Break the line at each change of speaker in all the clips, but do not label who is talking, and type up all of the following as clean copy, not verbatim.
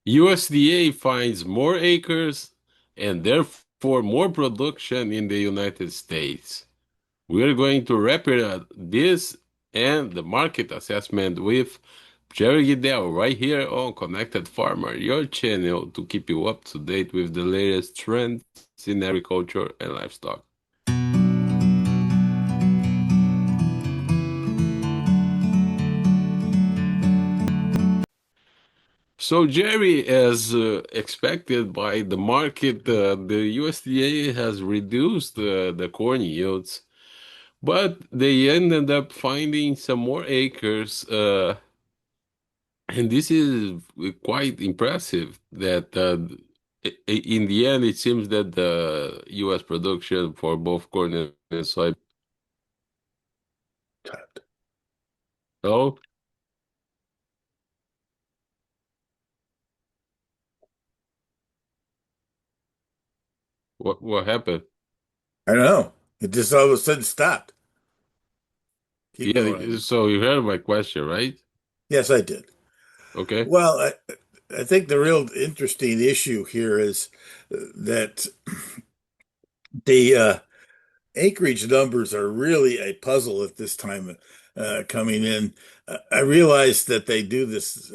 USDA finds more acres and therefore more production in the United States. We are going to wrap it up this and the market assessment with Jerry Gidel right here on Connected Farmer, your channel to keep you up to date with the latest trends in agriculture and livestock. So, Jerry, as expected by the market, the USDA has reduced the corn yields, but they ended up finding some more acres. And this is quite impressive that in the end, it seems that the U.S. production for both corn and soy. Oh, what happened?
I don't know. It just all of a sudden stopped. Keep
Yeah,
going.
so you heard my question, right?
Yes, I did.
Okay.
Well, I think the real interesting issue here is that the acreage numbers are really a puzzle at this time coming in. I realize that they do this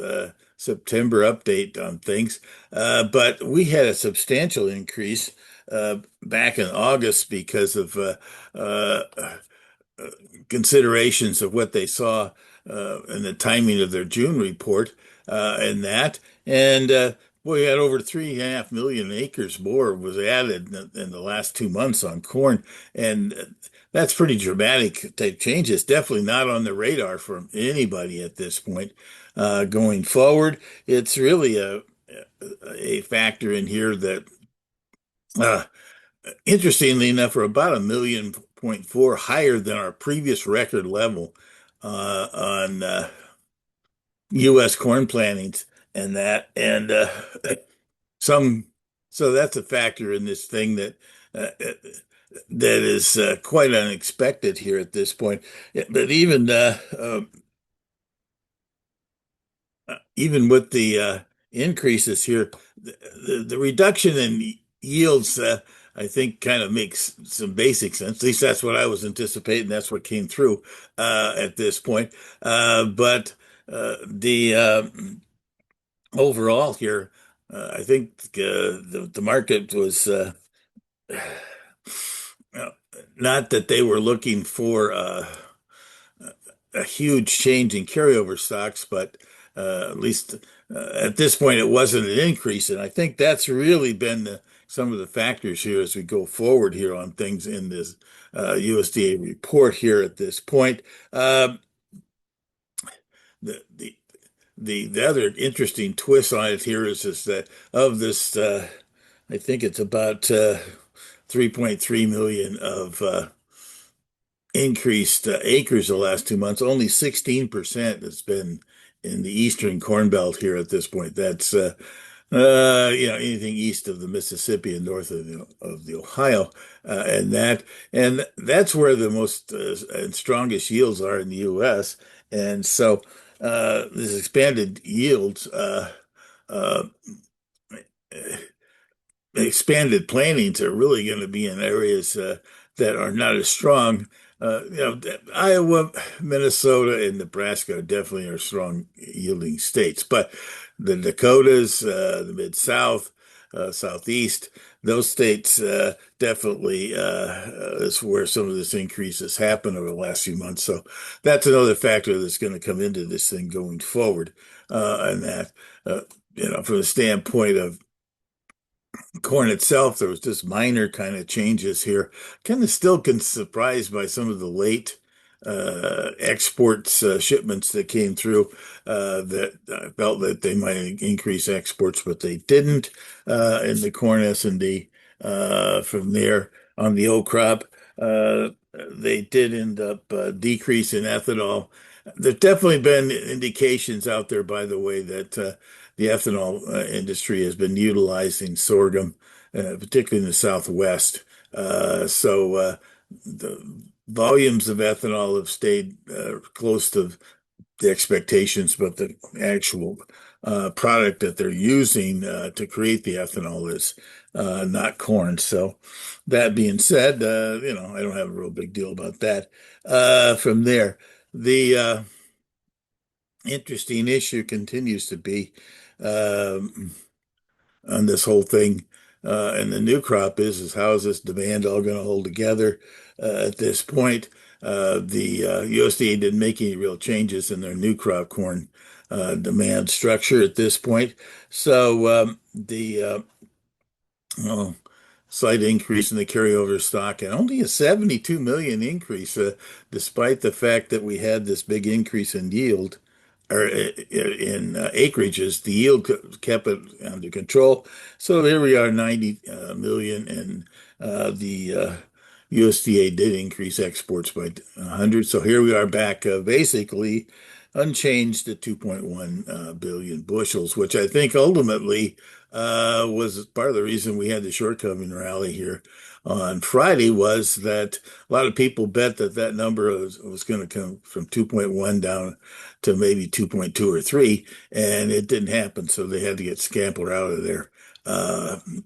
September update on things, but we had a substantial increase back in August because of uh, considerations of what they saw and the timing of their June report and that. And we had over 3.5 million acres more was added in the last 2 months on corn. And that's pretty dramatic type changes. Definitely not on the radar for anybody at this point. Going forward, it's really a factor in here that uh, interestingly enough, we're about 1.4 million higher than our previous record level on U.S. corn plantings and that, and some. So that's a factor in this thing that is quite unexpected here at this point. But even with the increases here, the reduction in yields, I think, kind of makes some basic sense. At least that's what I was anticipating. That's what came through at this point. But the overall here, I think the market was uh, not that they were looking for a huge change in carryover stocks, but at least at this point, it wasn't an increase. And I think that's really been some of the factors here as we go forward here on things in this USDA report here at this point. Um, the, the the other interesting twist on it here is that of this, I think it's about 3.3 million of increased acres the last 2 months. Only 16% has been in the eastern corn belt here at this point. That's anything east of the Mississippi and north of the Ohio, and that's where the most and strongest yields are in the U.S. And so this expanded yields, uh, expanded plantings are really going to be in areas that are not as strong. Iowa, Minnesota, and Nebraska definitely are strong yielding states, but the Dakotas, the Mid-South, Southeast, those states definitely is where some of this increase has happened over the last few months. So that's another factor that's going to come into this thing going forward, and that from the standpoint of corn itself, there was just minor kind of changes here. Kind of still surprised by some of the late exports shipments that came through that I felt that they might increase exports, but they didn't in the corn S&D from there on the old crop. They did end up decrease in ethanol. There's definitely been indications out there, by the way, that the ethanol industry has been utilizing sorghum, particularly in the Southwest. So the volumes of ethanol have stayed close to the expectations, but the actual product that they're using to create the ethanol is not corn. So that being said, I don't have a real big deal about that. From there, the interesting issue continues to be um, on this whole thing. And the new crop is how is this demand all going to hold together at this point? The USDA didn't make any real changes in their new crop corn demand structure at this point. So the well, slight increase in the carryover stock and only a 72 million increase, despite the fact that we had this big increase in yield or in acreages. The yield kept it under control. So here we are, 90 million, and the USDA did increase exports by 100. So here we are back basically unchanged at 2.1 billion bushels, which I think ultimately was part of the reason we had the short-covering rally here on Friday was that a lot of people bet that that number was going to come from 2.1 down to maybe 2.2 or 3, and it didn't happen. So they had to get scampered out of there from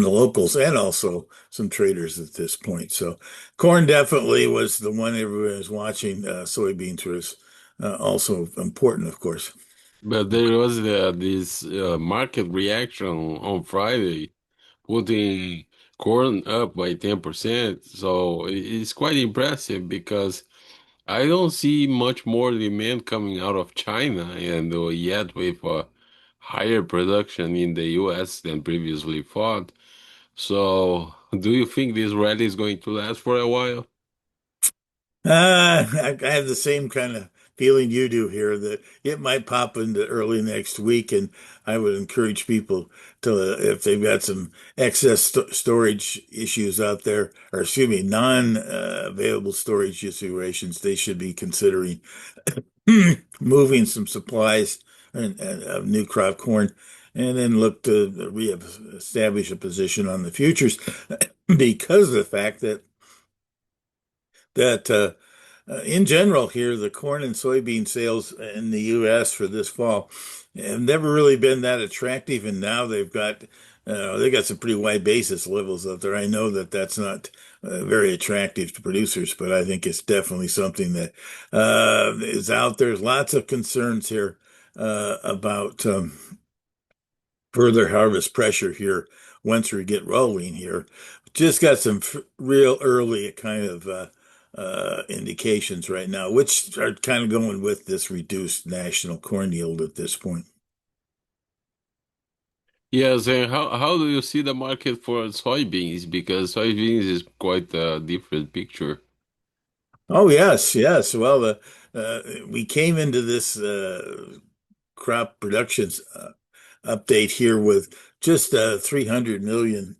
the locals and also some traders at this point. So corn definitely was the one everyone was watching. Soybeans was also important, of course.
But there was this market reaction on Friday, putting corn up by 10%. So it's quite impressive because I don't see much more demand coming out of China, and yet with higher production in the US than previously thought. So, do you think this rally is going to last for a while?
I have the same kind of feeling you do here that it might pop into early next week, and I would encourage people to, if they've got some excess storage issues out there, or excuse me, non-available storage situations, they should be considering moving some supplies and of new crop corn, and then look to reestablish a position on the futures because of the fact that in general here, the corn and soybean sales in the U.S. for this fall have never really been that attractive, and now they got some pretty wide basis levels out there. I know that that's not very attractive to producers, but I think it's definitely something that is out there. There's lots of concerns here about further harvest pressure here once we get rolling here. Just got some real early kind of indications right now, which are kind of going with this reduced national corn yield at this point.
Yes, and how do you see the market for soybeans? Because soybeans is quite a different picture.
Oh yes, yes. Well, we came into this crop productions update here with just 300 million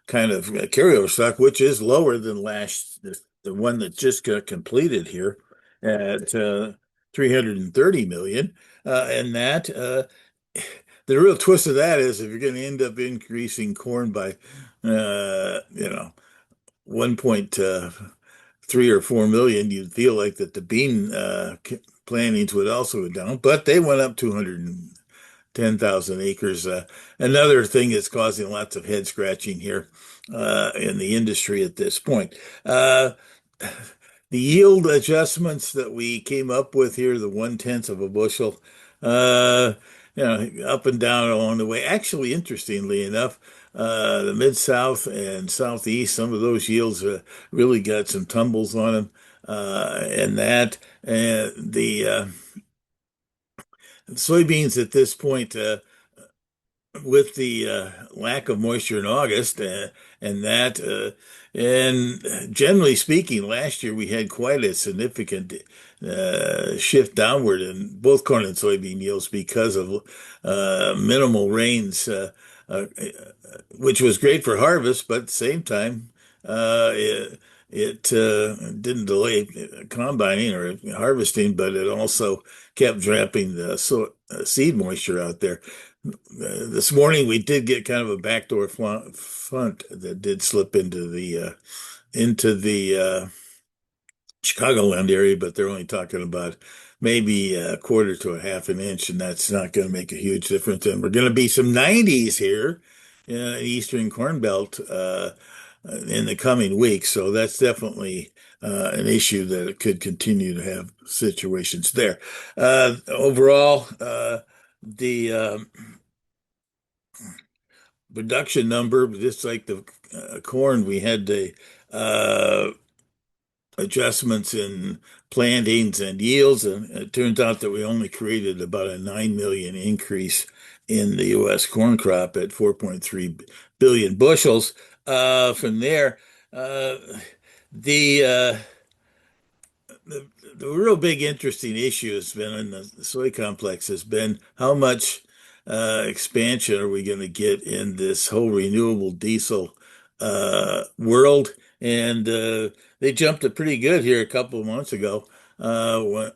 kind of carryover stock, which is lower than the one that just got completed here at 330 million. And that the real twist of that is if you're going to end up increasing corn by, 1.3 or 4 million, you'd feel like that the bean plantings would also go down, but they went up 210,000 acres. Another thing that's causing lots of head scratching here in the industry at this point. Uh, the yield adjustments that we came up with here, the 1/10 of a bushel, uh, up and down along the way. Actually, interestingly enough, the Mid-South and Southeast, some of those yields really got some tumbles on them. And that, the soybeans at this point, with the lack of moisture in August and that, and generally speaking, last year we had quite a significant shift downward in both corn and soybean yields because of minimal rains, which was great for harvest, but at the same time, it didn't delay combining or harvesting, but it also kept trapping the seed moisture out there. This morning we did get kind of a backdoor front that did slip into the Chicagoland area, but they're only talking about maybe a quarter to a half an inch, and that's not going to make a huge difference. And we're going to be some 90s here in the Eastern Corn Belt in the coming weeks. So that's definitely an issue that could continue to have situations there. Overall, the production number, just like the corn, we had the uh, adjustments in plantings and yields, and it turns out that we only created about a 9 million increase in the U.S. corn crop at 4.3 billion bushels. From there, uh, the the real big interesting issue has been in the soy complex has been how much expansion are we going to get in this whole renewable diesel world? And they jumped it pretty good here a couple of months ago. And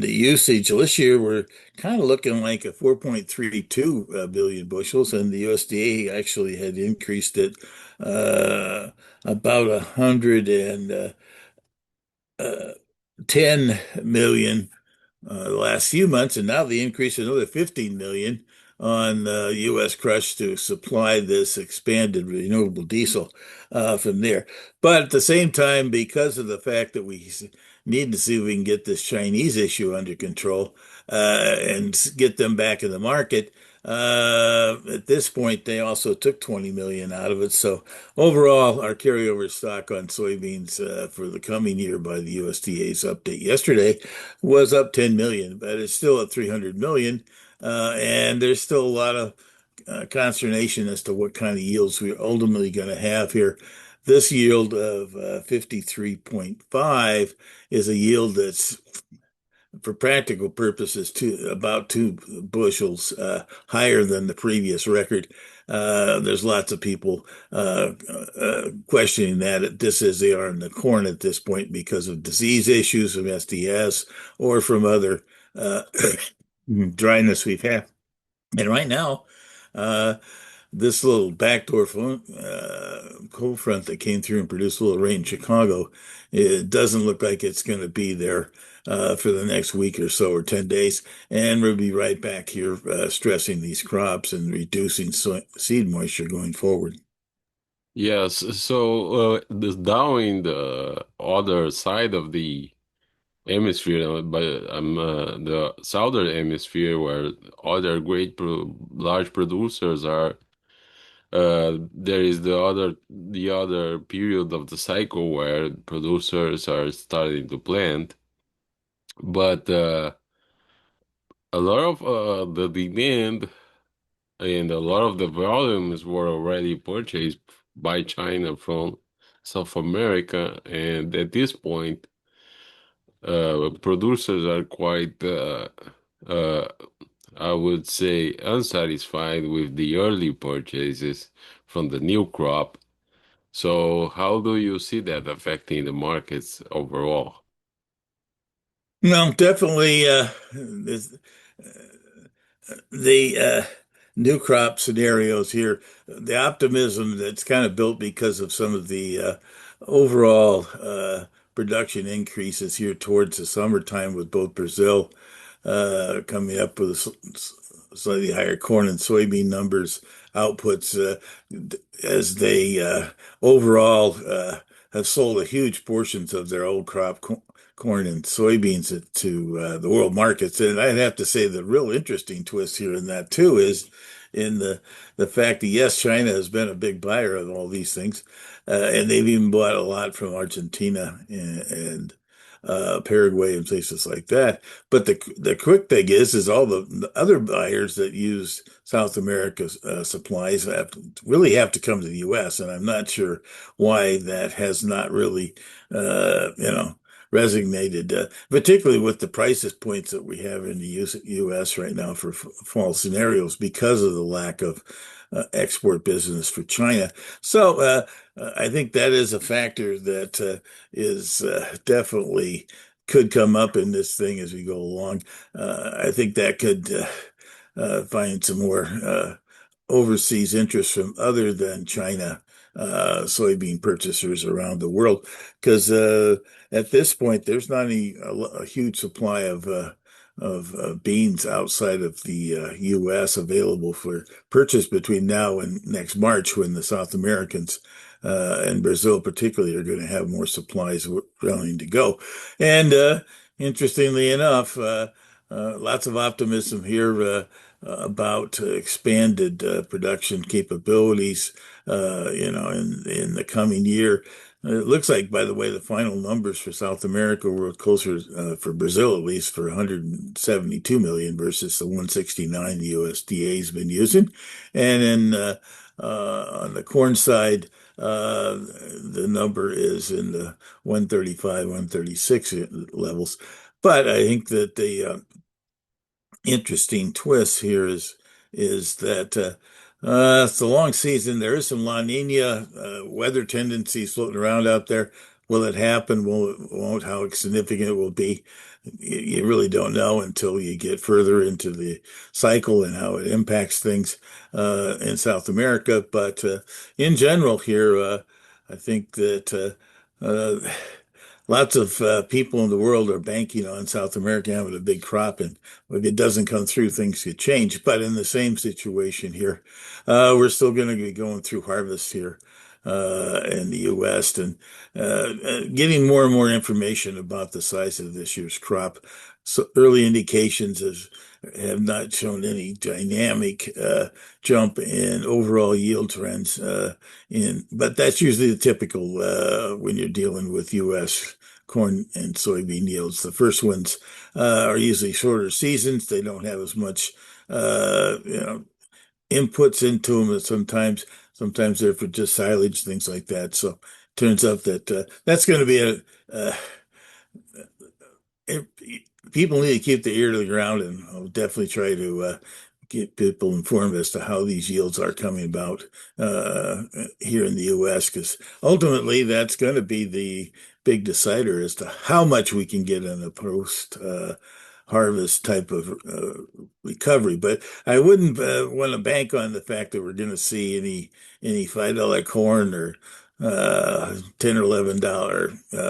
the usage this year, we're kind of looking like a 4.32 billion bushels, and the USDA actually had increased it about 10 million the last few months, and now they increased another 15 million on U.S. crush to supply this expanded renewable diesel from there. But at the same time, because of the fact that we need to see if we can get this Chinese issue under control and get them back in the market. At this point, they also took 20 million out of it. So overall, our carryover stock on soybeans for the coming year by the USDA's update yesterday was up 10 million, but it's still at 300 million. And there's still a lot of consternation as to what kind of yields we're ultimately going to have here. This yield of 53.5 is a yield that's, for practical purposes, about 2 bushels higher than the previous record. There's lots of people questioning that, just as they are in the corn at this point, because of disease issues from SDS or from other dryness we've had. And right now, uh, this little backdoor cold front that came through and produced a little rain in Chicago, it doesn't look like it's going to be there for the next week or so, or 10 days. And we'll be right back here stressing these crops and reducing seed moisture going forward.
Yes, so this down in the other side of the hemisphere, but the southern hemisphere, where other large producers are. There is the other period of the cycle where producers are starting to plant, but a lot of the demand and a lot of the volumes were already purchased by China from South America, and at this point, producers are quite, uh, I would say, unsatisfied with the early purchases from the new crop. So how do you see that affecting the markets overall?
No, definitely. The new crop scenarios here, the optimism that's kind of built because of some of the overall production increases here towards the summertime, with both Brazil coming up with slightly higher corn and soybean numbers, outputs, as they overall have sold a huge portions of their old crop corn and soybeans to the world markets. And I'd have to say the real interesting twist here in that too is in the fact that, yes, China has been a big buyer of all these things, and they've even bought a lot from Argentina and Paraguay and places like that. But the quick thing is all the other buyers that use South America's supplies really have to come to the U.S. And I'm not sure why that has not really, resonated, particularly with the prices points that we have in the U.S. right now for fall scenarios because of the lack of export business for China. So I think that is a factor that is definitely could come up in this thing as we go along. I think that could find some more overseas interest from other than China soybean purchasers around the world because at this point there's not a huge supply of beans outside of the U.S. available for purchase between now and next March when the South Americans and Brazil particularly are going to have more supplies willing to go. And interestingly enough, lots of optimism here about expanded production capabilities, in the coming year. It looks like, by the way, the final numbers for South America were closer, for Brazil at least, for 172 million versus the 169 the USDA has been using. And then on the corn side, the number is in the 135, 136 levels. But I think that the interesting twist here is that it's a long season. There is some La Nina weather tendencies floating around out there. Will it happen? Will it won't? How significant it will be? You really don't know until you get further into the cycle and how it impacts things in South America. But in general, here, I think that lots of people in the world are banking on South America having a big crop, and if it doesn't come through, things could change. But in the same situation here, we're still going to be going through harvest here in the U.S. and getting more and more information about the size of this year's crop. So early indications have not shown any dynamic jump in overall yield trends. But that's usually the typical when you're dealing with U.S. corn and soybean yields. The first ones are usually shorter seasons. They don't have as much, inputs into them. Sometimes they're for just silage, things like that. So turns out that that's going to be uh, it, people need to keep the ear to the ground, and I'll definitely try to get people informed as to how these yields are coming about uh, here in the U.S. because ultimately that's going to be the big decider as to how much we can get in a post harvest type of recovery. But I wouldn't want to bank on the fact that we're going to see any $5 corn or 10 or $11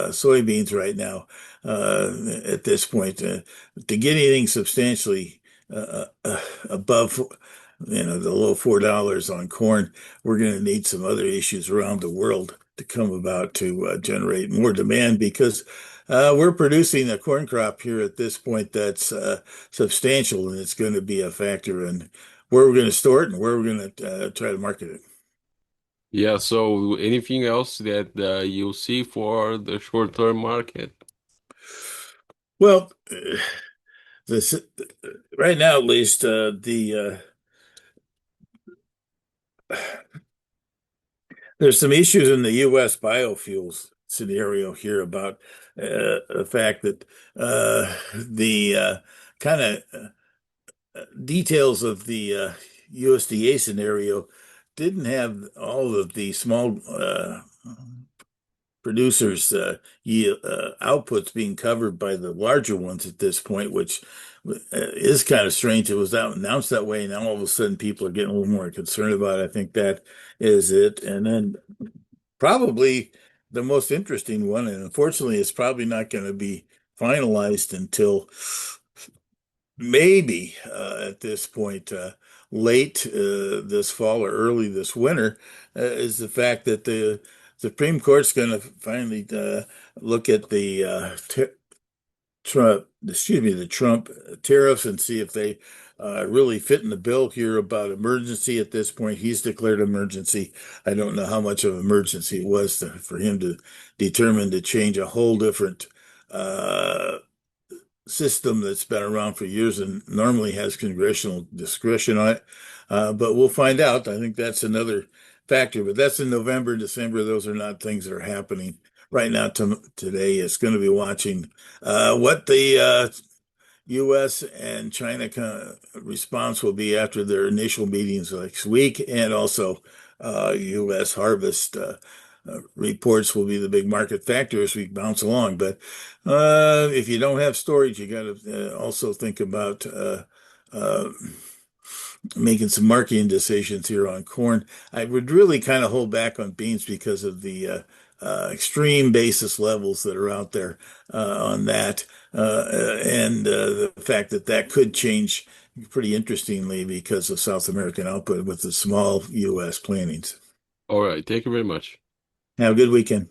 soybeans right now at this point. To get anything substantially above, the low $4 on corn, we're going to need some other issues around the world to come about to generate more demand because we're producing a corn crop here at this point that's substantial, and it's going to be a factor in where we're going to store it and where we're going to try to market it.
Yeah, so anything else that you see for the short-term market?
Well, this right now, at least, the there's some issues in the U.S. biofuels scenario here about the fact that the kind of details of the USDA scenario didn't have all of the small producers' outputs being covered by the larger ones at this point, which is kind of strange. It was out announced that way, and now all of a sudden people are getting a little more concerned about it. I think that is it. And then probably the most interesting one, and unfortunately, it's probably not going to be finalized until maybe at this point, late this fall or early this winter, is the fact that the Supreme Court's going to finally look at the the Trump tariffs and see if they really fit in the bill here about emergency at this point. He's declared emergency. I don't know how much of an emergency it was for him to determine to change a whole different uh, system that's been around for years and normally has congressional discretion on it. But we'll find out. I think that's another factor, but that's in November, December. Those are not things that are happening right now today. It's going to be watching what the U.S. and China kind of response will be after their initial meetings next week, and also U.S. harvest reports will be the big market factor as we bounce along. But if you don't have storage, you got to also think about uh, making some marketing decisions here on corn. I would really kind of hold back on beans because of the extreme basis levels that are out there on that, and the fact that that could change pretty interestingly because of South American output with the small U.S. plantings.
All right. Thank you very much.
Have a good weekend.